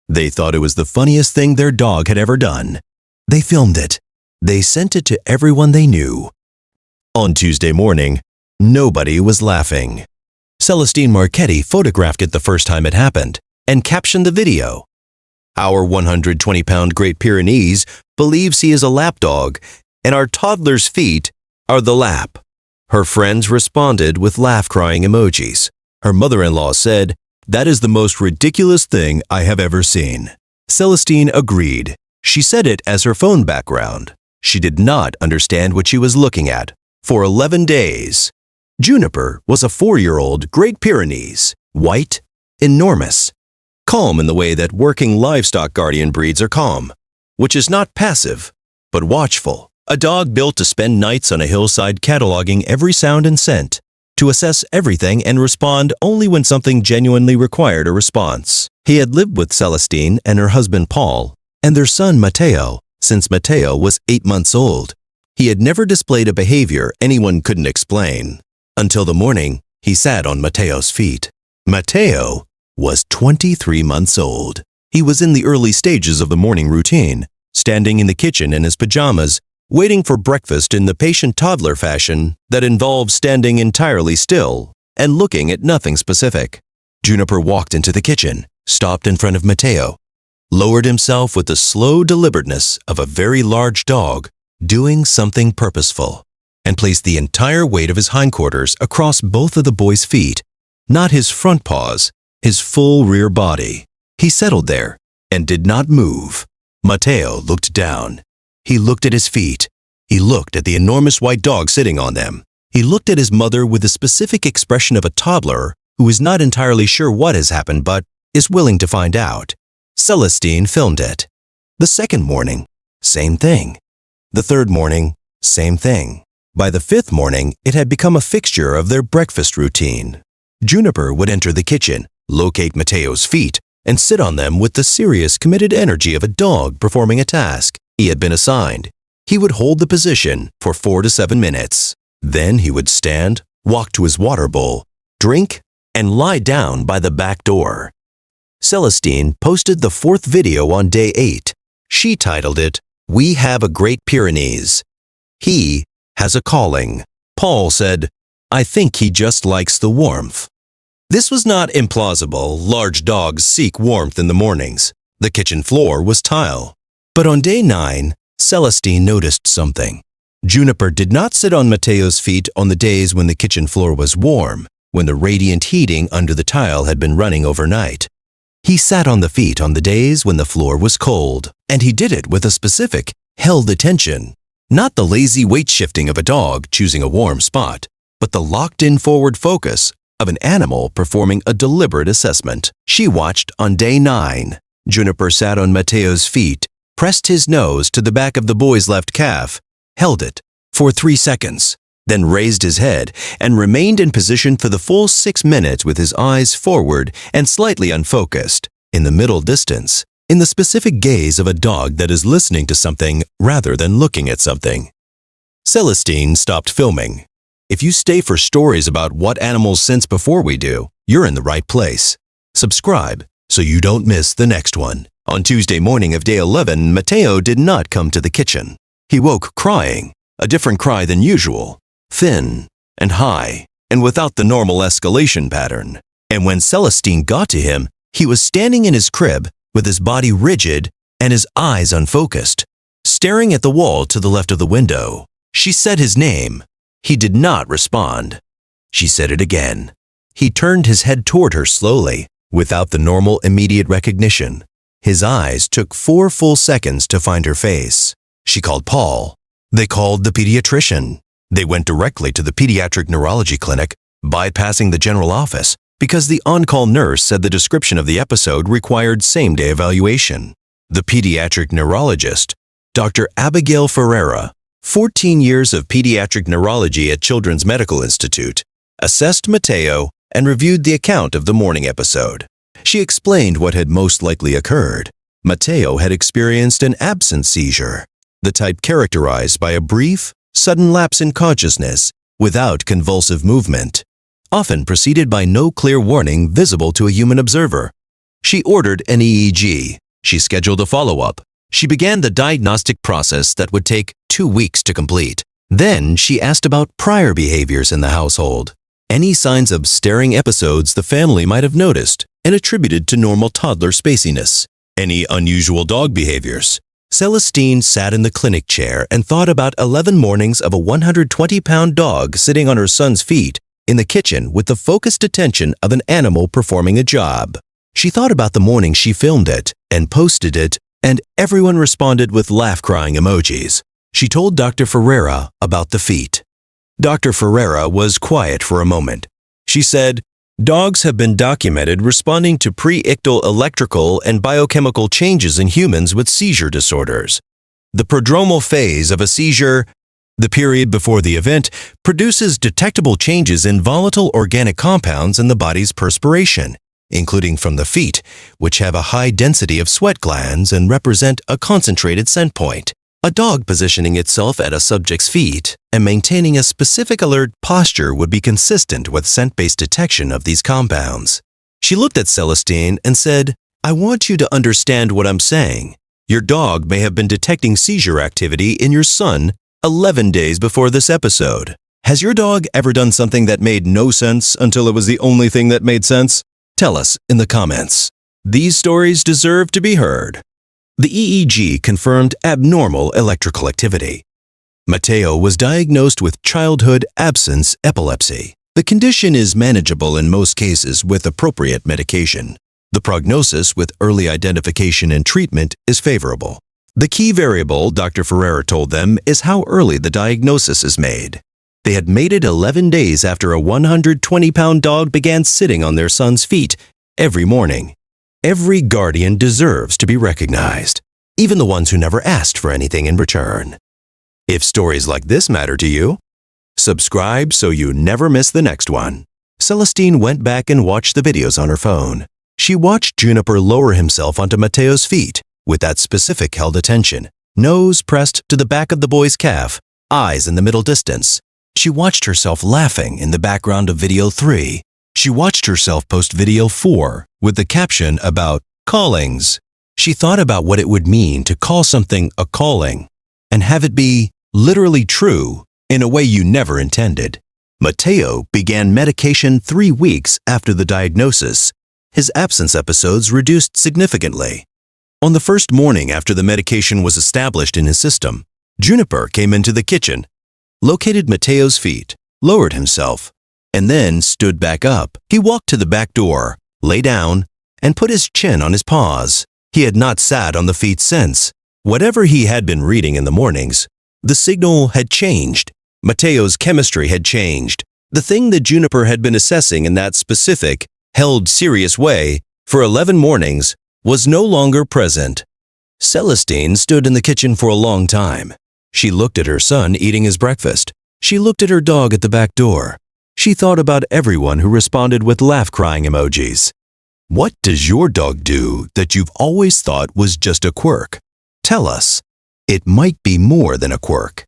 They thought it was the funniest thing their dog had ever done. They filmed it. They sent it to everyone they knew. On Tuesday morning, nobody was laughing. Celestine Marchetti photographed it the first time it happened and captioned the video. Our 120-pound Great Pyrenees believes he is a lapdog, and our toddler's feet are the lap. Her friends responded with laugh-crying emojis. Her mother-in-law said, "That is the most ridiculous thing I have ever seen." Celestine agreed. She set it as her phone background. She did not understand what she was looking at for 11 days. Juniper was a 4-year-old Great Pyrenees, white, enormous, calm in the way that working livestock guardian breeds are calm, which is not passive, but watchful. A dog built to spend nights on a hillside cataloging every sound and scent, to assess everything and respond only when something genuinely required a response. He had lived with Celestine and her husband Paul and their son Matteo since Matteo was 8 months old. He had never displayed a behavior anyone couldn't explain. Until the morning, he sat on Matteo's feet. Matteo was 23 months old. He was in the early stages of the morning routine, standing in the kitchen in his pajamas, waiting for breakfast in the patient toddler fashion that involves standing entirely still and looking at nothing specific. Juniper walked into the kitchen, stopped in front of Matteo, lowered himself with the slow deliberateness of a very large dog doing something purposeful, and placed the entire weight of his hindquarters across both of the boy's feet, not his front paws, his full rear body. He settled there and did not move. Matteo looked down. He looked at his feet. He looked at the enormous white dog sitting on them. He looked at his mother with the specific expression of a toddler who is not entirely sure what has happened but is willing to find out. Celestine filmed it. The second morning, same thing. The third morning, same thing. By the fifth morning, it had become a fixture of their breakfast routine. Juniper would enter the kitchen, locate Matteo's feet, and sit on them with the serious, committed energy of a dog performing a task he had been assigned. He would hold the position for 4 to 7 minutes. Then he would stand, walk to his water bowl, drink, and lie down by the back door. Celestine posted the 4th video on day 8. She titled it, "We Have a Great Pyrenees. He has a calling." Paul said, "I think he just likes the warmth." This was not implausible. Large dogs seek warmth in the mornings. The kitchen floor was tile. But on day 9, Celestine noticed something. Juniper did not sit on Matteo's feet on the days when the kitchen floor was warm, when the radiant heating under the tile had been running overnight. He sat on the feet on the days when the floor was cold, and he did it with a specific, held attention. Not the lazy weight shifting of a dog choosing a warm spot, but the locked-in forward focus of an animal performing a deliberate assessment. She watched on day 9. Juniper sat on Matteo's feet, pressed his nose to the back of the boy's left calf, held it for 3 seconds, then raised his head and remained in position for the full 6 minutes with his eyes forward and slightly unfocused, in the middle distance, in the specific gaze of a dog that is listening to something rather than looking at something. Celestine stopped filming. If you stay for stories about what animals sense before we do, you're in the right place. Subscribe so you don't miss the next one. On Tuesday morning of day 11, Matteo did not come to the kitchen. He woke crying, a different cry than usual, thin and high, and without the normal escalation pattern. And when Celestine got to him, he was standing in his crib with his body rigid and his eyes unfocused, staring at the wall to the left of the window. She said his name. He did not respond. She said it again. He turned his head toward her slowly, without the normal immediate recognition. His eyes took 4 full seconds to find her face. She called Paul. They called the pediatrician. They went directly to the pediatric neurology clinic, bypassing the general office, because the on-call nurse said the description of the episode required same-day evaluation. The pediatric neurologist, Dr. Abigail Ferreira, 14 years of pediatric neurology at Children's Medical Institute, assessed Matteo and reviewed the account of the morning episode. She explained what had most likely occurred. Matteo had experienced an absence seizure, the type characterized by a brief, sudden lapse in consciousness without convulsive movement, often preceded by no clear warning visible to a human observer. She ordered an EEG. She scheduled a follow-up. She began the diagnostic process that would take 2 weeks to complete. Then she asked about prior behaviors in the household. Any signs of staring episodes the family might have noticed and attributed to normal toddler spaciness. Any unusual dog behaviors. Celestine sat in the clinic chair and thought about 11 mornings of a 120-pound dog sitting on her son's feet in the kitchen with the focused attention of an animal performing a job. She thought about the morning she filmed it and posted it, and everyone responded with laugh-crying emojis. She told Dr. Ferreira about the feet. Dr. Ferreira was quiet for a moment. She said, "Dogs have been documented responding to pre-ictal electrical and biochemical changes in humans with seizure disorders. The prodromal phase of a seizure, the period before the event, produces detectable changes in volatile organic compounds in the body's perspiration, including from the feet, which have a high density of sweat glands and represent a concentrated scent point. A dog positioning itself at a subject's feet and maintaining a specific alert posture would be consistent with scent-based detection of these compounds." She looked at Celestine and said, "I want you to understand what I'm saying. Your dog may have been detecting seizure activity in your son 11 days before this episode. Has your dog ever done something that made no sense until it was the only thing that made sense? Tell us in the comments. These stories deserve to be heard." The EEG confirmed abnormal electrical activity. Matteo was diagnosed with childhood absence epilepsy. The condition is manageable in most cases with appropriate medication. The prognosis with early identification and treatment is favorable. The key variable, Dr. Ferreira told them, is how early the diagnosis is made. They had made it 11 days after a 120-pound dog began sitting on their son's feet every morning. Every guardian deserves to be recognized, even the ones who never asked for anything in return. If stories like this matter to you, subscribe so you never miss the next one. Celestine went back and watched the videos on her phone. She watched Juniper lower himself onto Matteo's feet with that specific held attention, nose pressed to the back of the boy's calf, eyes in the middle distance. She watched herself laughing in the background of video 3. She watched herself post video 4 with the caption about callings. She thought about what it would mean to call something a calling and have it be literally true in a way you never intended. Matteo began medication 3 weeks after the diagnosis. His absence episodes reduced significantly. On the first morning after the medication was established in his system, Juniper came into the kitchen, located Matteo's feet, lowered himself, and then stood back up. He walked to the back door, lay down, and put his chin on his paws. He had not sat on the feet since. Whatever he had been reading in the mornings, the signal had changed. Matteo's chemistry had changed. The thing that Juniper had been assessing in that specific, held serious way for 11 mornings was no longer present. Celestine stood in the kitchen for a long time. She looked at her son eating his breakfast. She looked at her dog at the back door. She thought about everyone who responded with laugh-crying emojis. What does your dog do that you've always thought was just a quirk? Tell us. It might be more than a quirk.